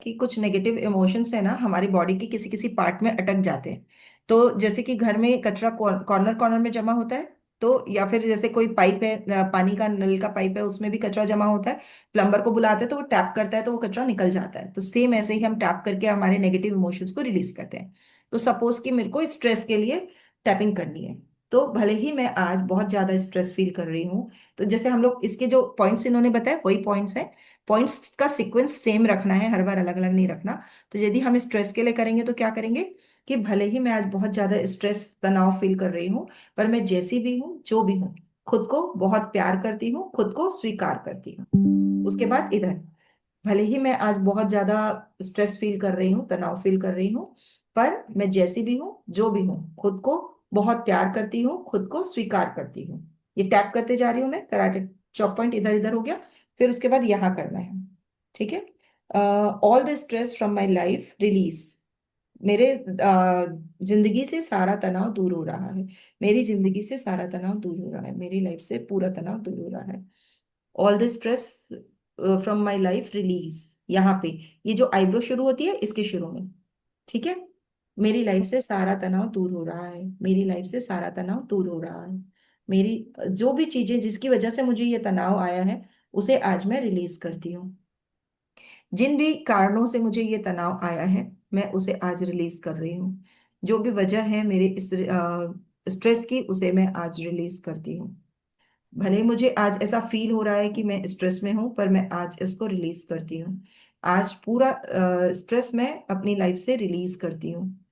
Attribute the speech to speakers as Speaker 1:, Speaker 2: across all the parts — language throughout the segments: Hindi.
Speaker 1: कि कुछ नेगेटिव इमोशंस है ना हमारी बॉडी के किसी किसी पार्ट में अटक जाते हैं। तो जैसे कि घर में कचरा कॉर्नर कॉर्नर में जमा होता है, तो या फिर जैसे कोई पाइप है, पानी का नल का पाइप है, उसमें भी कचरा जमा होता है। प्लम्बर को बुलाते हैं तो वो टैप करता है तो वो कचरा निकल जाता है। तो सेम ऐसे ही हम टैप करके हमारे नेगेटिव इमोशंस को रिलीज करते हैं। तो सपोज कि मेरे को स्ट्रेस के लिए टैपिंग करनी है। तो भले ही मैं आज बहुत ज्यादा स्ट्रेस फील कर रही हूँ, तो जैसे हम लोग इसके जो पॉइंट्स इन्होंने बताए वही पॉइंट्स हैं। पॉइंट्स का सीक्वेंस सेम रखना है, हर बार अलग अलग नहीं रखना। तो यदि हम स्ट्रेस के लिए करेंगे तो क्या करेंगे कि भले ही मैं आज बहुत ज्यादा स्ट्रेस तनाव फील कर रही हूँ, पर मैं जैसी भी हूँ जो भी हूँ, खुद को बहुत प्यार करती हूँ, खुद को स्वीकार करती हूँ। उसके बाद इधर, भले ही मैं आज बहुत ज्यादा स्ट्रेस फील कर रही हूँ, तनाव फील कर रही हूँ, पर मैं जैसी भी हूँ जो भी हूँ, खुद को बहुत प्यार करती हूँ, खुद को स्वीकार करती हूँ। ये टैप करते जा रही हूँ मैं, कराटे चॉप पॉइंट इधर इधर हो गया। फिर उसके बाद यहाँ करना है। ठीक है। All the stress from my life release. मेरे जिंदगी से सारा तनाव दूर हो रहा है। मेरी जिंदगी से सारा तनाव दूर हो रहा है, मेरी लाइफ से पूरा तनाव दूर हो रहा है। All the stress from my life release. यहाँ पे ये जो आईब्रो शुरू होती है इसके शुरू में। ठीक है। मेरी लाइफ से सारा तनाव दूर हो रहा है, मेरी लाइफ से सारा तनाव दूर हो रहा है। मेरी जो भी चीजें जिसकी वजह से मुझे ये तनाव आया है, उसे आज मैं रिलीज करती हूँ। जिन भी कारणों से मुझे ये तनाव आया है, मैं उसे आज रिलीज कर रही हूँ। जो भी वजह है मेरे इस स्ट्रेस की, उसे मैं आज रिलीज करती हूँ। भले ही मुझे आज ऐसा फील हो रहा है कि मैं स्ट्रेस में हूं, पर मैं आज इसको रिलीज करती हूँ। आज पूरा स्ट्रेस मैं अपनी लाइफ से रिलीज करती हूँ।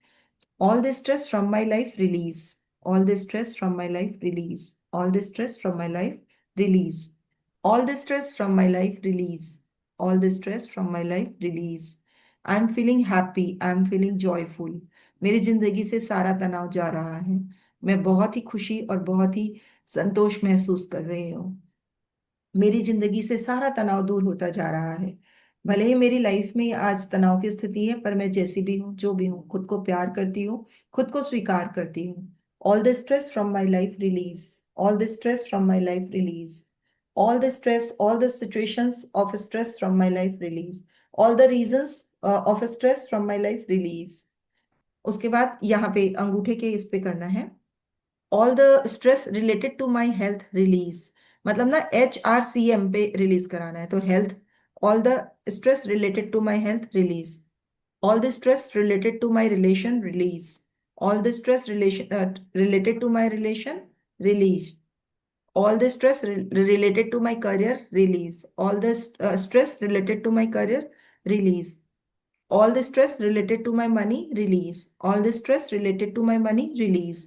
Speaker 1: All the stress from my life release. All the stress from my life release. All the stress from my life release. All the stress from my life release. All the stress from my life release. I am feeling happy, I am feeling joyful. मेरी जिंदगी से सारा तनाव जा रहा है। मैं बहुत ही खुशी और बहुत ही संतोष महसूस कर रही हूँ। मेरी जिंदगी से सारा तनाव दूर होता जा रहा है। भले ही मेरी लाइफ में आज तनाव की स्थिति है, पर मैं जैसी भी हूँ जो भी हूँ, खुद को प्यार करती हूँ, खुद को स्वीकार करती हूँ। All the stress from my life release. All the stress from my life release. All the stress, all the situations of stress from my life release. All the reasons of stress from my life release. उसके बाद यहाँ पे अंगूठे के इस पे करना है। All the stress related to my health release. मतलब ना HRCM पे रिलीज कराना है, तो health. All the stress related to my health release. All the stress related to my relation release. All the stress relation related to my relation release. All the stress related to my career release. All the stress related to my career release. All the stress related to my money release. All the stress related to my money release.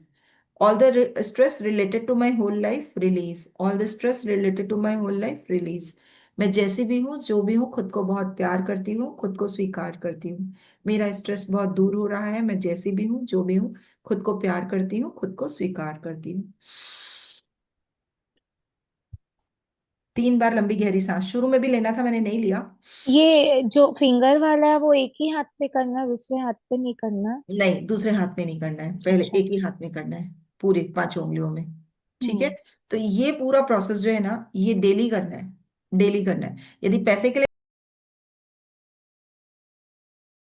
Speaker 1: All the stress related to my whole life release. All the stress related to my whole life release. मैं जैसी भी हूँ जो भी हूँ, खुद को बहुत प्यार करती हूँ, खुद को स्वीकार करती हूँ। मेरा स्ट्रेस बहुत दूर हो रहा है। मैं जैसी भी हूँ जो भी हूँ, खुद को प्यार करती हूँ, खुद को स्वीकार करती हूँ। 3 बार लंबी गहरी सांस शुरू में भी लेना था, मैंने नहीं लिया।
Speaker 2: ये जो फिंगर वाला है वो एक ही हाथ पे करना है, दूसरे हाथ पे नहीं करना है?
Speaker 1: नहीं, दूसरे हाथ में नहीं करना है, पहले
Speaker 2: अच्छा।
Speaker 1: एक ही हाथ में करना है, पूरे 5 उंगलियों में। ठीक है।
Speaker 2: हम्म।
Speaker 1: तो ये पूरा प्रोसेस जो है ना, ये डेली करना है। डेली करना है। यदि पैसे के लिए